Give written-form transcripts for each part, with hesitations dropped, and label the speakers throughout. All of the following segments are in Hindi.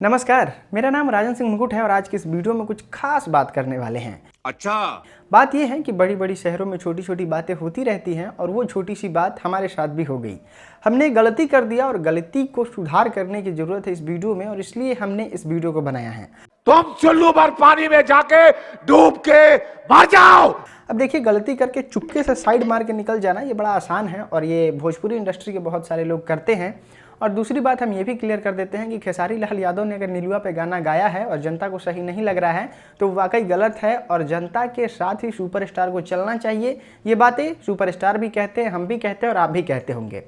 Speaker 1: नमस्कार, मेरा नाम राजन सिंह मुकुट है और आज की इस वीडियो में कुछ खास बात करने वाले हैं।
Speaker 2: अच्छा,
Speaker 1: बात यह है कि बड़ी बड़ी शहरों में छोटी छोटी बातें होती रहती हैं और वो छोटी सी बात हमारे साथ भी हो गई। हमने गलती कर दिया और गलती को सुधार करने की जरूरत है इस वीडियो में और इसलिए हमने इस वीडियो को बनाया है।
Speaker 2: तुम चुल्लू भर पानी में जाके डूब के मर जाओ।
Speaker 1: अब देखिए, गलती करके चुपके से साइड मार के निकल जाना ये बड़ा आसान है और ये भोजपुरी इंडस्ट्री के बहुत सारे लोग करते हैं। और दूसरी बात हम ये भी क्लियर कर देते हैं कि खेसारी लाल यादव ने अगर नीलुआ पे गाना गाया है और जनता को सही नहीं लग रहा है तो वाकई गलत है और जनता के साथ ही सुपरस्टार को चलना चाहिए। ये बातें सुपरस्टार भी कहते हैं, हम भी कहते हैं और आप भी कहते होंगे।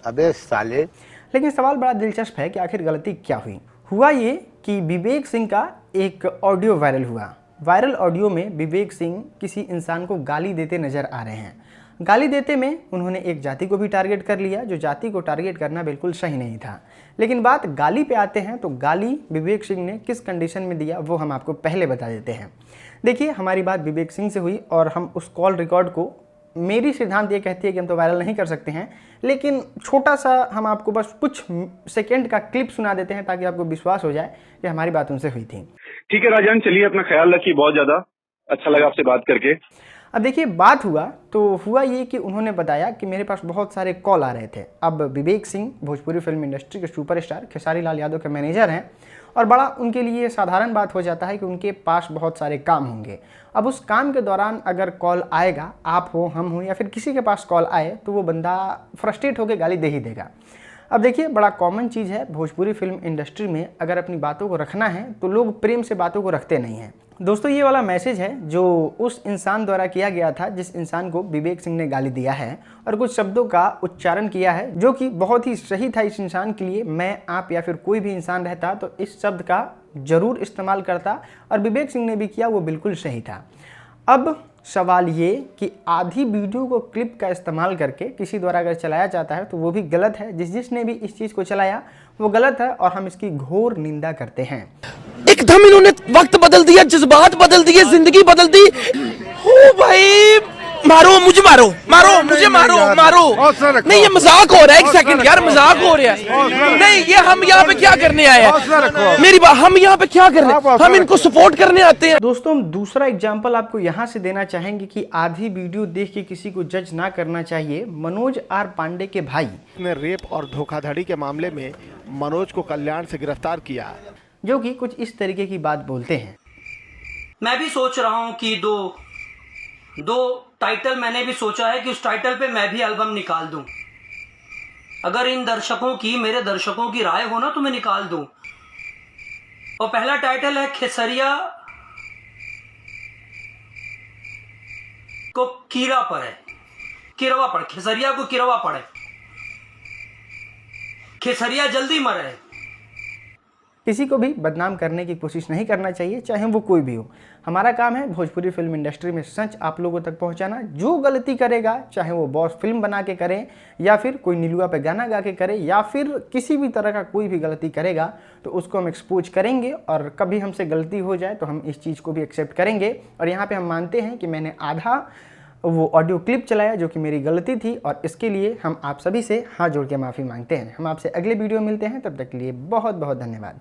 Speaker 3: अबे साले।
Speaker 1: लेकिन सवाल बड़ा दिलचस्प है कि आखिर गलती क्या हुआ ये कि विवेक सिंह का एक ऑडियो वायरल हुआ। वायरल ऑडियो में विवेक सिंह किसी इंसान को गाली देते नजर आ रहे हैं। गाली देते में उन्होंने एक जाति को भी टारगेट कर लिया, जो जाति को टारगेट करना बिल्कुल सही नहीं था। लेकिन बात गाली पे आते हैं तो गाली विवेक सिंह ने किस कंडीशन में दिया वो हम आपको पहले बता देते हैं। देखिए, हमारी बात विवेक सिंह से हुई और हम उस कॉल रिकॉर्ड को, मेरी सिद्धांत ये कहती है कि हम तो वायरल नहीं कर सकते हैं, लेकिन छोटा सा हम आपको बस कुछ सेकेंड का क्लिप सुना देते हैं ताकि आपको विश्वास हो जाए कि हमारी बात उनसे हुई थी।
Speaker 4: ठीक है राजन, चलिए अपना ख्याल रखिए। बहुत ज्यादा अच्छा लगा आपसे बात करके।
Speaker 1: अब देखिए, बात हुआ ये कि उन्होंने बताया कि मेरे पास बहुत सारे कॉल आ रहे थे। अब विवेक सिंह भोजपुरी फिल्म इंडस्ट्री के सुपरस्टार खेसारी लाल यादव के मैनेजर हैं और बड़ा उनके लिए साधारण बात हो जाता है कि उनके पास बहुत सारे काम होंगे। अब उस काम के दौरान अगर कॉल आएगा, आप हो, हम हो या फिर किसी के पास कॉल आए तो वो बंदा फ्रस्ट्रेट होकर गाली दे ही देगा। अब देखिए, बड़ा कॉमन चीज़ है भोजपुरी फिल्म इंडस्ट्री में, अगर अपनी बातों को रखना है तो लोग प्रेम से बातों को रखते नहीं हैं। दोस्तों, ये वाला मैसेज है जो उस इंसान द्वारा किया गया था जिस इंसान को विवेक सिंह ने गाली दिया है और कुछ शब्दों का उच्चारण किया है जो कि बहुत ही सही था इस इंसान के लिए। मैं, आप या फिर कोई भी इंसान रहता तो इस शब्द का जरूर इस्तेमाल करता और विवेक सिंह ने भी किया, वो बिल्कुल सही था। अब सवाल ये कि आधी वीडियो को क्लिप का इस्तेमाल करके किसी द्वारा अगर चलाया जाता है तो वो भी गलत है। जिसने भी इस चीज़ को चलाया वो गलत है और हम इसकी घोर निंदा करते हैं।
Speaker 5: एकदम इन्होंने वक्त बदल दिया, जज्बात बदल दिए, जिंदगी बदल दी। ओ भाई, मारो मुझे, मारो मुझे, मारो नहीं, ये मजाक हो रहा है। एक सेकंड यार, मजाक हो रहा है। नहीं, ये हम यहाँ पे क्या करने आए हैं? मेरी बात, हम यहाँ पे क्या करने, हम इनको सपोर्ट करने आते हैं।
Speaker 1: दोस्तों, हम दूसरा एग्जाम्पल आपको यहाँ से देना चाहेंगे कि आधी वीडियो देख के किसी को जज ना करना चाहिए। मनोज आर पांडे के भाई
Speaker 3: ने रेप और धोखाधड़ी के मामले में मनोज को कल्याण से गिरफ्तार किया,
Speaker 1: जो कि कुछ इस तरीके की बात बोलते हैं।
Speaker 6: मैं भी सोच रहा हूं कि दो टाइटल मैंने भी सोचा है कि उस टाइटल पे मैं भी एल्बम निकाल दूं। अगर इन दर्शकों की, मेरे दर्शकों की राय हो ना तो मैं निकाल दूं। और पहला टाइटल है खेसरिया को कीड़ा पड़े, किरवा पड़े, खेसरिया को किरवा पड़े, खेसरिया जल्दी मरे।
Speaker 1: किसी को भी बदनाम करने की कोशिश नहीं करना चाहिए, चाहे वो कोई भी हो। हमारा काम है भोजपुरी फिल्म इंडस्ट्री में सच आप लोगों तक पहुंचाना। जो गलती करेगा, चाहे वो बॉस फिल्म बना के करे या फिर कोई नीलुआ पे गाना गा के करे या फिर किसी भी तरह का कोई भी गलती करेगा तो उसको हम एक्सपोज करेंगे और कभी हमसे गलती हो जाए तो हम इस चीज़ को भी एक्सेप्ट करेंगे। और यहाँ पर हम मानते हैं कि मैंने आधा वो ऑडियो क्लिप चलाया जो कि मेरी गलती थी और इसके लिए हम आप सभी से हाथ जोड़ के माफ़ी मांगते हैं। हम आपसे अगले वीडियो मिलते हैं, तब तक के लिए बहुत बहुत धन्यवाद।